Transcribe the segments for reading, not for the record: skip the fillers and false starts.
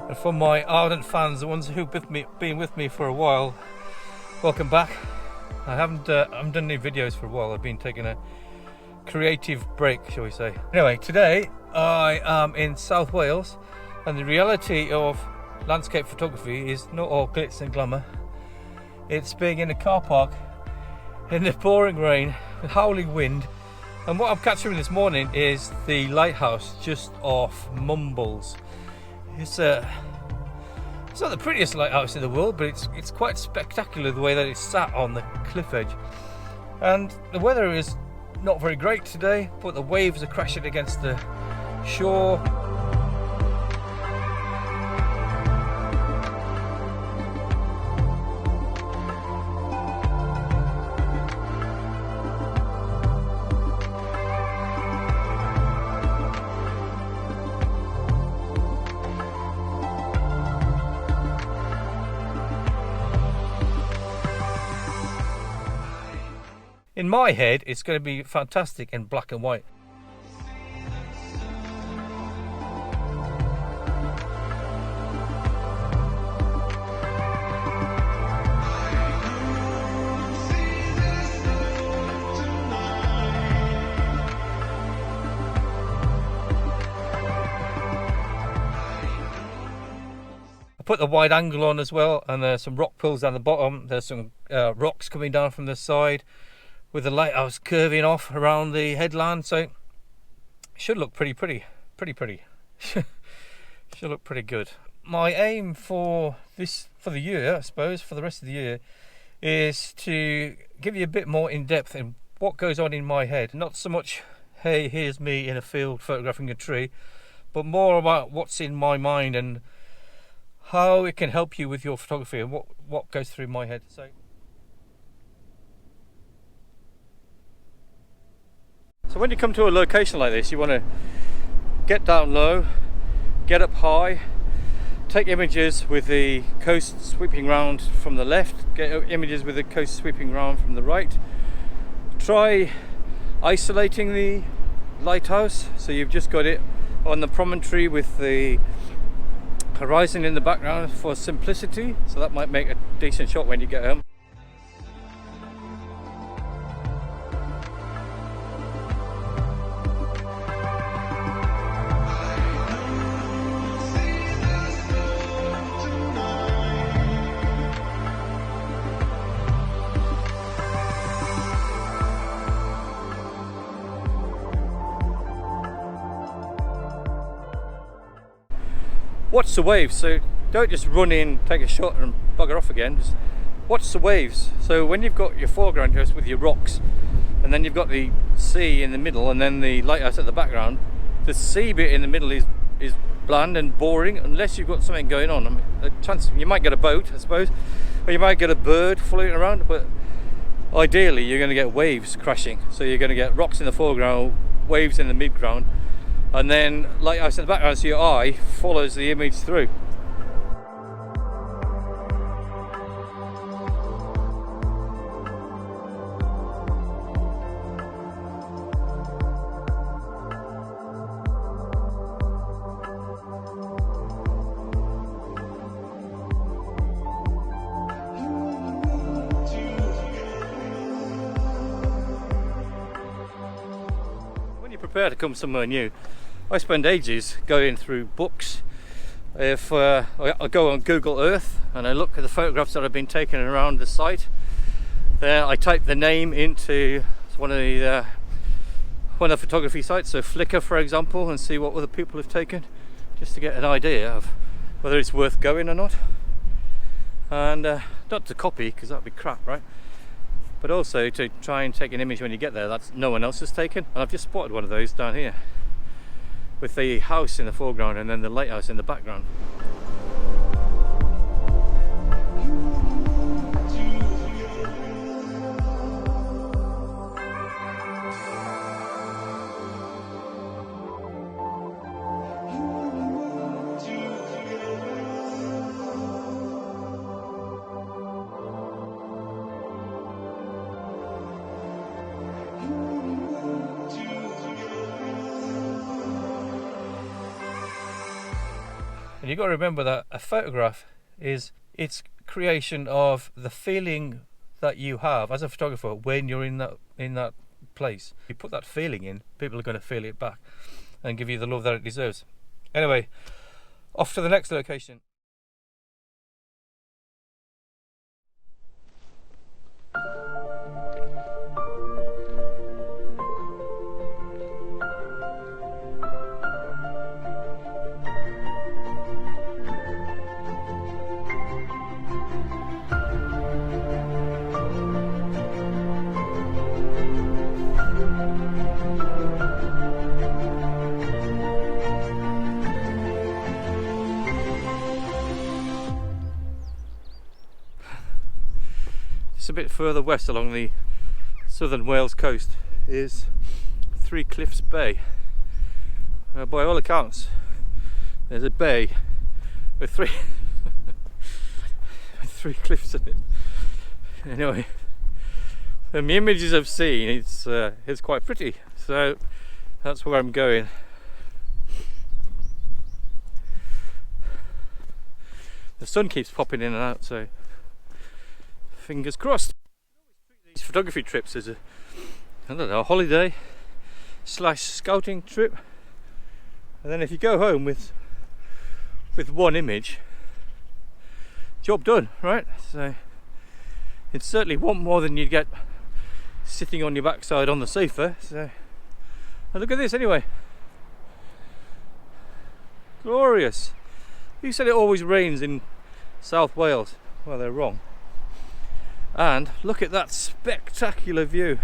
And for my ardent fans, the ones who've been with me for a while, welcome back. I haven't done any videos for a while. I've been taking a creative break, shall we say. Anyway, today I am in South Wales, and the reality of landscape photography is not all glitz and glamour. It's being in a car park in the pouring rain with howling wind, and what I'm capturing this morning is the lighthouse just off Mumbles. It's not the prettiest lighthouse in the world, but it's quite spectacular the way that it's sat on the cliff edge. And the weather is not very great today, but the waves are crashing against the shore. In my head, it's going to be fantastic in black and white. I put the wide angle on as well, and there's some rock pools down the bottom. There's some rocks coming down from the side, with the lighthouse curving off around the headland, so it should look pretty. Should look pretty good. My aim for the year, I suppose, for the rest of the year, is to give you a bit more in depth in what goes on in my head. Not so much, hey, here's me in a field photographing a tree, but more about what's in my mind and how it can help you with your photography and what goes through my head. So when you come to a location like this, you want to get down low, get up high, take images with the coast sweeping round from the left, get images with the coast sweeping round from the right. Try isolating the lighthouse so you've just got it on the promontory with the horizon in the background for simplicity, so that might make a decent shot when you get home. Watch the waves, so don't just run in, take a shot and bugger off again. Just watch the waves. So when you've got your foreground just with your rocks, and then you've got the sea in the middle and then the lighthouse at the background, the sea bit in the middle is bland and boring unless you've got something going on. I mean, a chance you might get a boat, I suppose, or you might get a bird floating around, but ideally you're going to get waves crashing. So you're going to get rocks in the foreground, waves in the midground, and then lighthouse in the background, so your eye follows the image through. When you prepare to come somewhere new, I spend ages going through books. If I go on Google Earth and I look at the photographs that have been taken around the site, then I type the name into one of the photography sites, so Flickr for example, and see what other people have taken, just to get an idea of whether it's worth going or not. And not to copy, because that'd be crap, right? But also to try and take an image when you get there that no one else has taken. And I've just spotted one of those down here, with the house in the foreground and then the lighthouse in the background. And you've got to remember that a photograph is its creation of the feeling that you have as a photographer when you're in that place. You put that feeling in, people are going to feel it back and give you the love that it deserves. Anyway, off to the next location. A bit further west along the southern Wales coast is Three Cliffs Bay. By all accounts, there's a bay with three with three cliffs in it. Anyway, from the images I've seen, it's quite pretty, so that's where I'm going. The sun keeps popping in and out, so fingers crossed. These photography trips as a holiday / scouting trip, and then if you go home with one image, job done, right? So it's certainly one more than you'd get sitting on your backside on the sofa. So and look at this anyway. Glorious. Who said it always rains in South Wales? Well, they're wrong. And look at that spectacular view.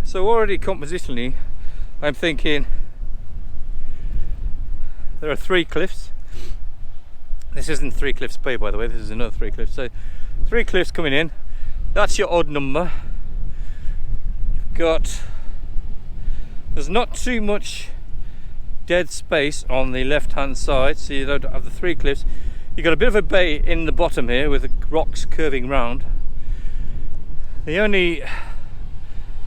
So already compositionally, I'm thinking there are three cliffs. This isn't Three Cliffs Bay, by the way, this is another Three Cliffs. So three cliffs coming in. That's your odd number. There's not too much dead space on the left hand side, so you don't have the three cliffs. You've got a bit of a bay in the bottom here with the rocks curving round. The only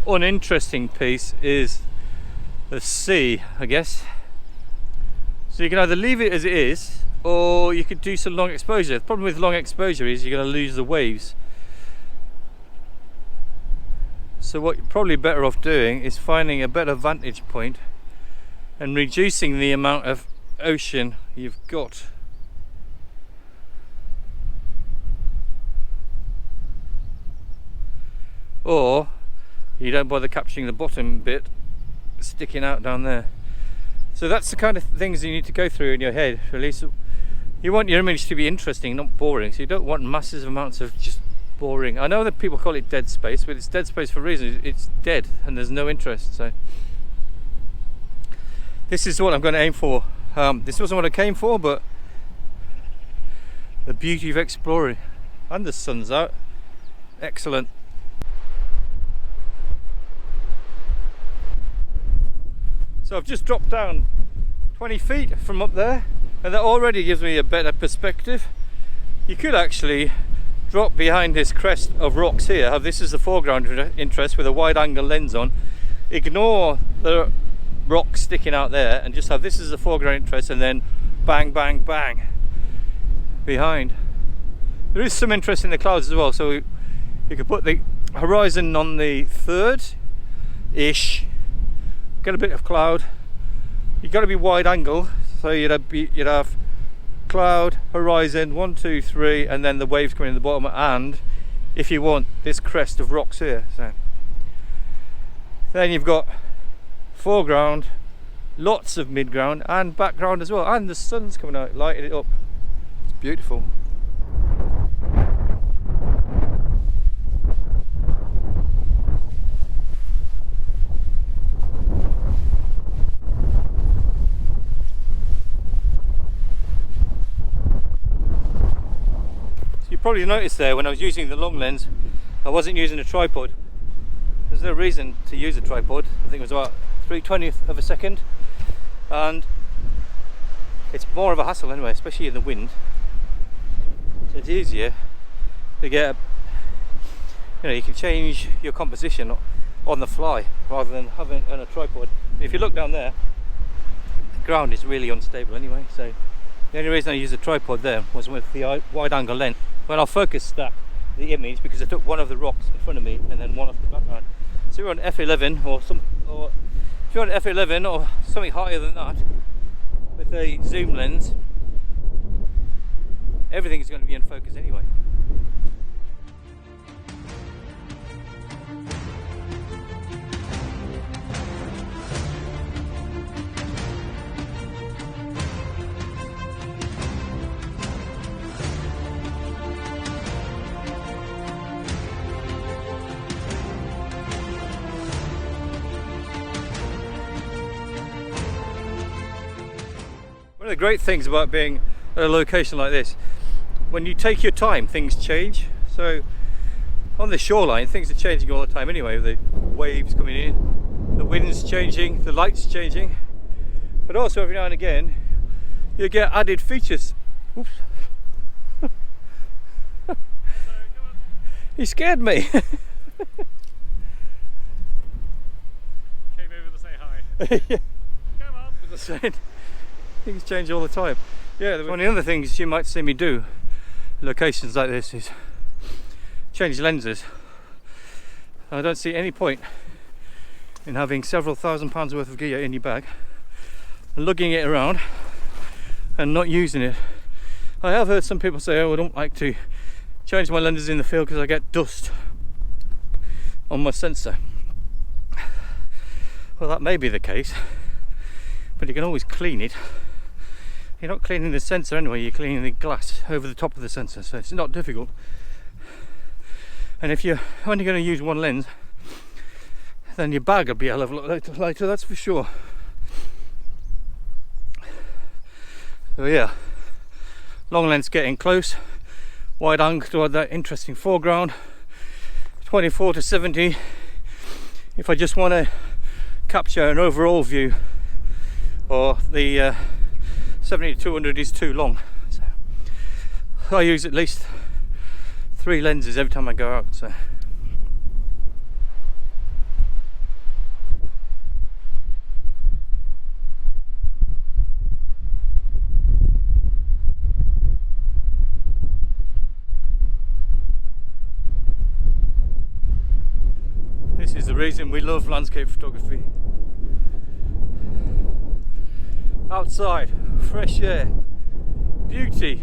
uninteresting piece is the sea, I guess. So you can either leave it as it is, or you could do some long exposure. The problem with long exposure is you're going to lose the waves. So what you're probably better off doing is finding a better vantage point and reducing the amount of ocean you've got. Or you don't bother capturing the bottom bit sticking out down there. So that's the kind of things you need to go through in your head, really. So you want your image to be interesting, not boring. So you don't want massive amounts of just boring. I know that people call it dead space, but it's dead space for a reason. It's dead and there's no interest. So this is what I'm going to aim for. This wasn't what I came for, but the beauty of exploring. And the sun's out. Excellent. So I've just dropped down 20 feet from up there, and that already gives me a better perspective. You could actually drop behind this crest of rocks here, have this as the foreground interest with a wide angle lens on, ignore the rocks sticking out there and just have this as the foreground interest, and then bang bang bang behind. There is some interest in the clouds as well, so you could put the horizon on the third ish, get a bit of cloud. You've got to be wide angle, so you'd have cloud, horizon, 1, 2, 3, and then the waves coming in the bottom, and if you want, this crest of rocks here. So then you've got foreground, lots of midground and background as well, and the sun's coming out, lighting it up. It's beautiful. You probably noticed there when I was using the long lens, I wasn't using a tripod. There's no reason to use a tripod. I think it was about 3/20th of a second, and it's more of a hassle anyway, especially in the wind. much easier to get, you can change your composition on the fly rather than having it on a tripod. If you look down there, the ground is really unstable anyway, so the only reason I used a tripod there was with the wide angle lens. When I focused the image, because I took one of the rocks in front of me and then one off the background. So you're on f11 or if you're on f11 or something higher than that with a zoom lens, everything is going to be in focus anyway. One of the great things about being at a location like this, when you take your time, things change. So on the shoreline, things are changing all the time anyway, with the waves coming in, the wind's changing, the light's changing, but also every now and again you get added features. Oops. You scared me. Came over to say hi. Yeah. Come on. As I said, things change all the time. Yeah, one of the other things you might see me do in locations like this is change lenses. I don't see any point in having several £1,000s worth of gear in your bag, lugging it around and not using it. I have heard some people say, oh, I don't like to change my lenses in the field because I get dust on my sensor. Well, that may be the case, but you can always clean it. You're not cleaning the sensor anyway, you're cleaning the glass over the top of the sensor, so it's not difficult. And if you're only going to use one lens, then your bag will be a hell of a lot lighter, that's for sure. So yeah, long lens getting close, wide angle to add that interesting foreground, 24 to 70 if I just want to capture an overall view, or the 70 to 200 is too long. So I use at least 3 lenses every time I go out. So this is the reason we love landscape photography. Outside, fresh air, beauty,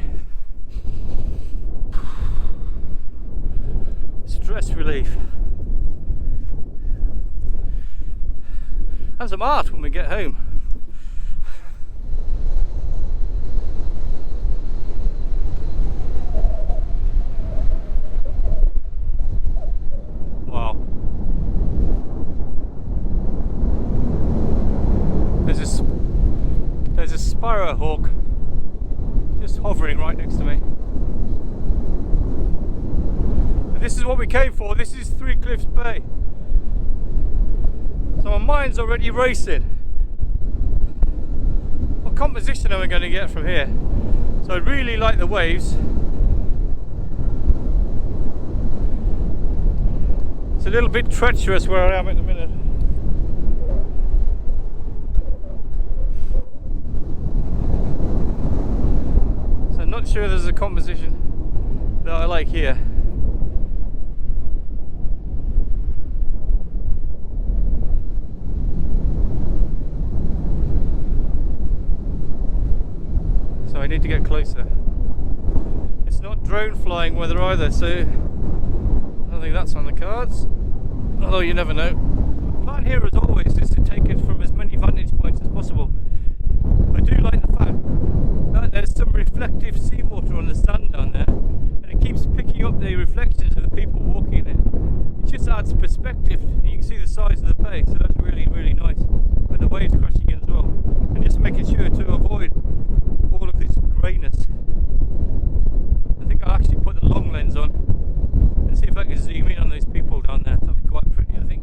stress relief, and some art when we get home. Wow. There's a sparrowhawk just hovering right next to me. And this is what we came for. This is Three Cliffs Bay. So my mind's already racing. What composition am I going to get from here? So I really like the waves. It's a little bit treacherous where I am at the minute. Not sure there's a composition that I like here. So I need to get closer. It's not drone flying weather either, so I don't think that's on the cards, although you never know. The plan here as always is to take it from as many vantage points as possible. I do like the fact that there's some reflective seawater on the sand down there, and it keeps picking up the reflections of the people walking in it. It just adds perspective, and you can see the size of the bay, so that's really, really nice. With the waves crashing in as well, and just making sure to avoid all of this greyness. I think I'll actually put the long lens on and see if I can zoom in on those people down there. That'd be quite pretty, I think.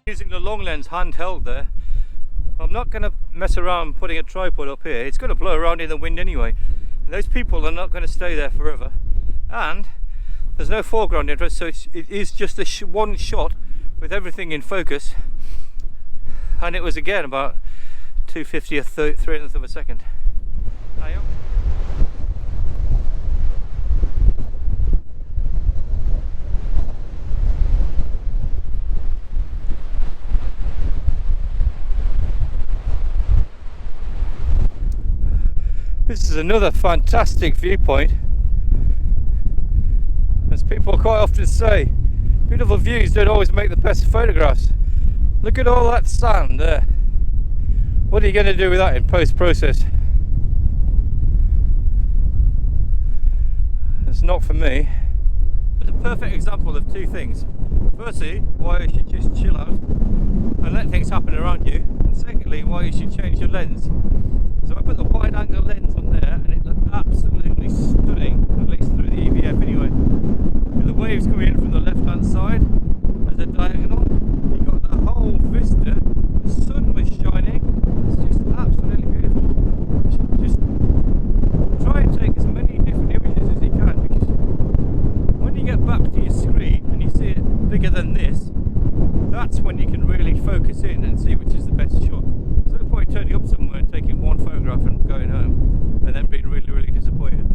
Using the long lens handheld there. I'm not going to mess around putting a tripod up here. It's going to blow around in the wind anyway. And those people are not going to stay there forever. And there's no foreground interest, so it is just a one shot with everything in focus. And it was again about 2/50th, 300th of a second. This is another fantastic viewpoint. As people quite often say, beautiful views don't always make the best photographs. Look at all that sand there. What are you going to do with that in post-process? It's not for me. It's a perfect example of two things. Firstly, why you should just chill out and let things happen around you. And secondly, why you should change your lens. So I put the wide angle lens on there and it looked absolutely stunning, at least through the EVF anyway. With the waves coming in from the left hand side as a diagonal, you got the whole vista, the sun was shining, it's just absolutely beautiful. Just try and take as many different images as you can, because when you get back to your screen and you see it bigger than this, that's when you can really focus in and see which is the best shot. There's no point turning up somewhere and taking one photograph and going home and then being really, really disappointed.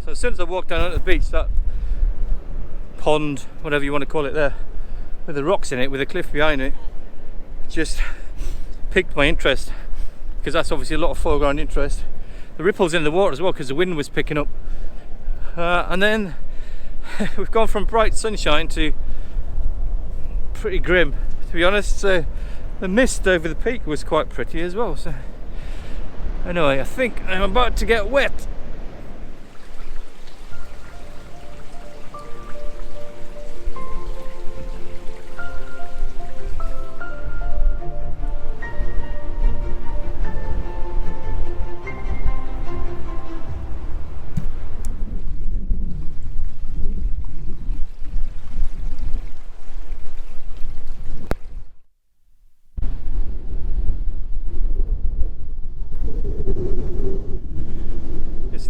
So as soon as I walked down onto the beach, that pond, whatever you want to call it there, with the rocks in it, with a cliff behind it, just piqued my interest, because that's obviously a lot of foreground interest. The ripples in the water as well, because the wind was picking up. And then we've gone from bright sunshine to pretty grim, to be honest. So the mist over the peak was quite pretty as well. So anyway, I think I'm about to get wet.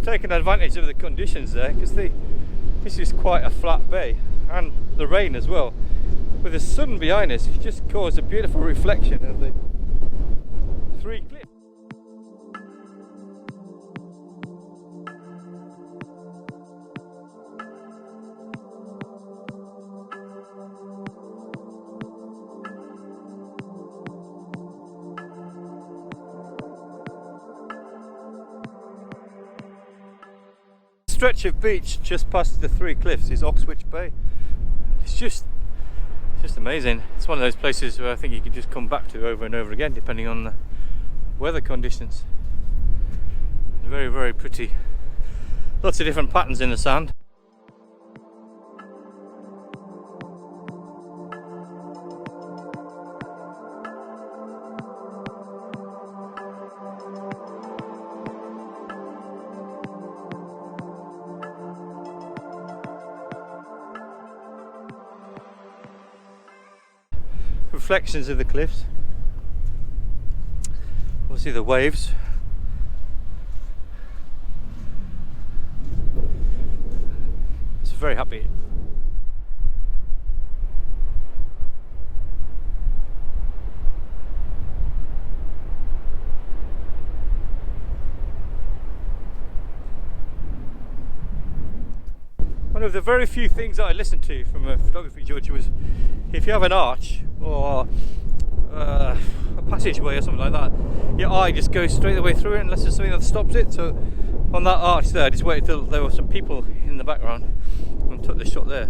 Taking advantage of the conditions there, because this is quite a flat bay, and the rain as well. With the sun behind us, it just caused a beautiful reflection of the three cliffs. Stretch of beach just past the three cliffs is Oxwich Bay. It's just amazing. It's one of those places where I think you can just come back to over and over again, depending on the weather conditions. Very, very pretty. Lots of different patterns in the sand. Reflections of the cliffs, obviously the waves. It's very happy. One of the very few things that I listened to from a photography judge was, if you have an arch or a passageway or something like that, your eye just goes straight the way through it unless there's something that stops it. So on that arch there, I just waited till there were some people in the background and took the shot there.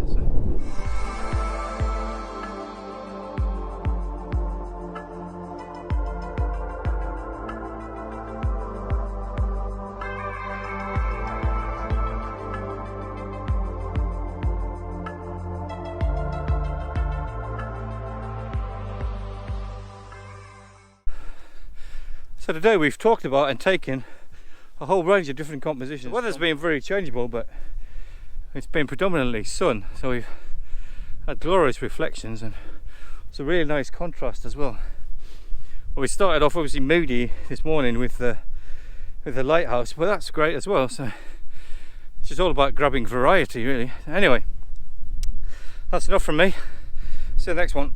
So today we've talked about and taken a whole range of different compositions. The weather's been very changeable, but it's been predominantly sun, so we've had glorious reflections and it's a really nice contrast as well. Well, we started off obviously moody this morning with the lighthouse, but that's great as well. So it's just all about grabbing variety, really. Anyway, that's enough from me. See you next one.